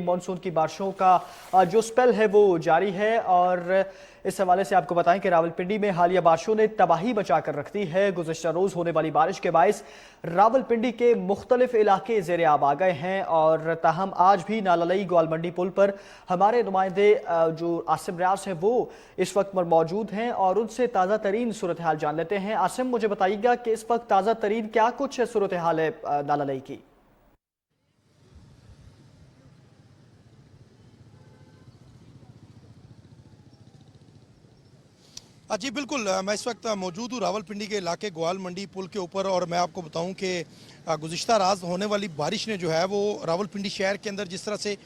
Monsoon की बारिशों का जो स्पेल है वो जारी है और इस हवाले से आपको बताएं कि रावलपिंडी में हालिया बारिशों ने तबाही मचा कर रख दी है। गुज़श्ता रोज़ होने वाली बारिश के बायस रावलपिंडी के मुख्तलिफ इलाके ज़ेरे आब आ गए हैं और ताहम आज भी नालालई ग्वालमंडी पुल पर हमारे नुमाइंदे जो आसिम रियाज हैं वो इस वक्त पर मौजूद हैं और उनसे ताज़ा तरीन सूरत हाल जान लेते हैं। आसिम, मुझे बताइएगा कि इस वक्त ताज़ा तरीन क्या कुछ सूरत हाल है नालालई की? जी बिल्कुल, मैं इस वक्त मौजूद हूँ रावलपिंडी के इलाके ग्वाल मंडी पुल के ऊपर और मैं आपको बताऊं कि गुज़िश्ता रात होने वाली बारिश ने जो है वो रावलपिंडी शहर के अंदर जिस तरह से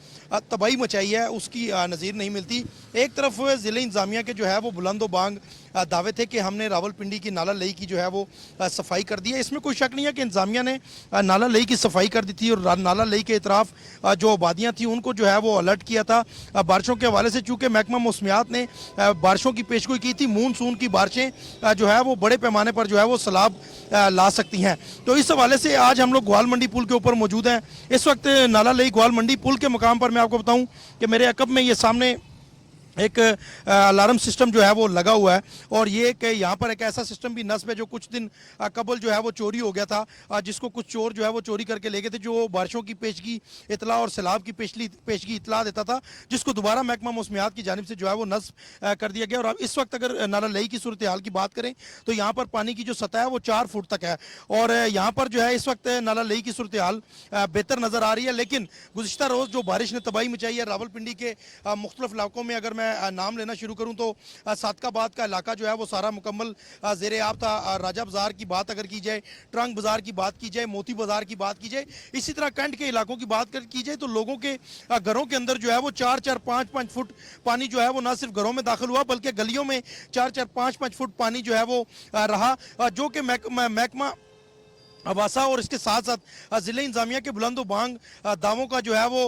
तबाही मचाई है उसकी नज़ीर नहीं मिलती। एक तरफ ज़िले इंतज़ामिया के जो है वो बुलंदो बांग दावे थे कि हमने रावलपिंडी की नाला लई की जो है वो सफाई कर दी है। इसमें कोई शक नहीं है कि इंतज़ामिया ने नाला लई की सफाई कर दी थी और नाला लई के इतराफ़ जो आबादियाँ थी उनको जो है वो अलर्ट किया था बारिशों के हवाले से। चूँकि महकमा मौसमियात ने बारिशों की पेशगोई की थी, मानसून की बारिशें जो है वो बड़े पैमाने पर जो है वो सैलाब ला सकती हैं। तो इस हवाले से आज हम लोग ग्वाल मंडी पुल के ऊपर मौजूद हैं। इस वक्त नाला लई ग्वाल मंडी पुल के मुकाम पर मैं आपको बताऊं कि मेरे अकब में ये सामने एक अलार्म सिस्टम जो है वो लगा हुआ है और ये कि यहाँ पर एक ऐसा सिस्टम भी नस्ब है जो कुछ दिन कबल जो है वो चोरी हो गया था, जिसको कुछ चोर जो है वो चोरी करके ले गए थे, जो बारिशों की पेशगी इतला और सैलाब की पेशगी इतला देता था, जिसको दोबारा महकमा मौसमियात की जानिब से जो है वो नस्ब कर दिया गया। और अब इस वक्त अगर नाला लई की सूरत हाल की बात करें तो यहाँ पर पानी की जो सतह है वो 4 फुट तक है और यहाँ पर जो है इस वक्त नाला लई की सूरत हाल बेहतर नज़र आ रही है। लेकिन गुज़िश्ता रोज़ जो बारिश ने तबाही मचाई है रावलपिंडी के मुख्तलिफ इलाकों में, अगर मैं नाम लेना शुरू करूं तो सादकाबाद का इलाका जो है वो सारा मुकम्मल ज़ेरे आब था। राजा बाज़ार की बात अगर की जाए, ट्रंक बाज़ार की बात की जाए, मोती बाज़ार की बात की जाए, इसी तरह कैंट के इलाकों की बात की जाए तो लोगों के घरों के अंदर जो है वो 4-4, 5-5 फुट पानी जो है वो ना सिर्फ घरों में दाखिल हुआ बल्कि गलियों में 4-4, 5-5 फुट पानी जो है वो रहा, जो कि महकमा अबासा और इसके साथ साथ ज़िले इंतज़ामिया के बुलंदो बांग दावों का जो है वो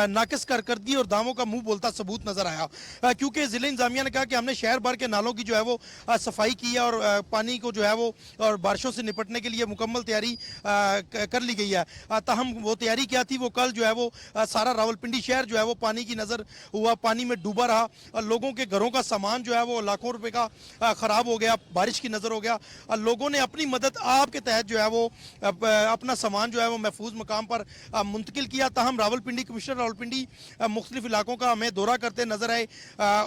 नाकिस कारकर्दगी और दावों का मुंह बोलता सबूत नज़र आया। क्योंकि ज़िले इंतज़ामिया ने कहा कि हमने शहर भर के नालों की जो है वो सफाई की है और पानी को जो है वो और बारिशों से निपटने के लिए मुकम्मल तैयारी कर ली गई है। ताहम वो तैयारी क्या थी, वो कल जो है वो सारा रावलपिंडी शहर जो है वो पानी की नज़र हुआ, पानी में डूबा रहा और लोगों के घरों का सामान जो है वो लाखों रुपये का ख़राब हो गया, बारिश की नज़र हो गया। लोगों ने अपनी मदद आपके तहत जो है वो अपना सामान जो है वो महफूज मकाम पर मुंतकिल किया। ताहम रावलपिंडी कमिश्नर रावलपिंडी मुख्तलिफ इलाकों का हमें दौरा करते नजर आए।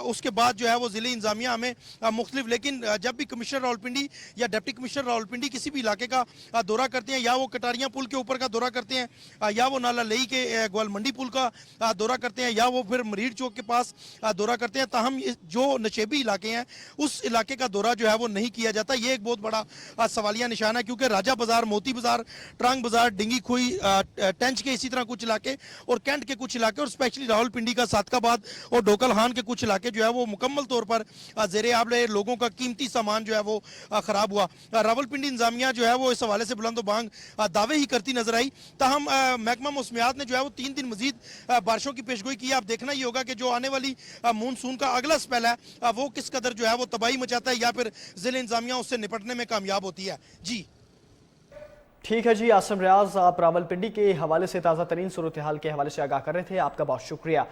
उसके बाद जो है वो ज़िले इंतज़ामिया हमें मुख्तलिफ, लेकिन जब भी कमिश्नर रावलपिंडी या डिप्टी कमिश्नर रावलपिंडी किसी भी इलाके का दौरा करते हैं, या वो कटारियाँ पुल के ऊपर का दौरा करते हैं, या वो नाला लई के ग्वालमंडी पुल का दौरा करते हैं, या वो फिर मरीड चौक के पास दौरा करते हैं, ताहम जो नशेबी इलाके हैं उस इलाके का दौरा जो है वो नहीं किया जाता। ये एक बहुत बड़ा सवालिया निशान है, क्योंकि राजा बाज़ार, मोती बाज़ार, ट्रंक बाजार, डिंगी खुई, टेंच के इसी तरह कुछ इलाके और कैंट के कुछ इलाके और स्पेशली रावलपिंडी का सादकाबाद और डोकलहान के कुछ इलाके जो है वो मुकम्मल तौर पर ज़ेरे आब रहे, लोगों का कीमती सामान जो है वो ख़राब हुआ। रावलपिंडी इंतज़ामिया जो है वो इस हवाले से बुलंदो बांग दावे ही करती नजर आई। ताहम महकमा मौसमियात ने जो है वो 3 दिन मजीद बारिशों की पेशगोई की है। अब देखना ही होगा कि जो आने वाली मानसून का अगला स्पेल है वो किस कदर जो है वो तबाही मचाता है या फिर ज़िले इंतज़ामिया उससे निपटने में कामयाब होती है। जी ठीक है जी, आसिम रियाज, आप रावलपिंडी के हवाले से ताज़ा तरीन सूरत हाल के हवाले से आगाह कर रहे थे। आपका बहुत शुक्रिया।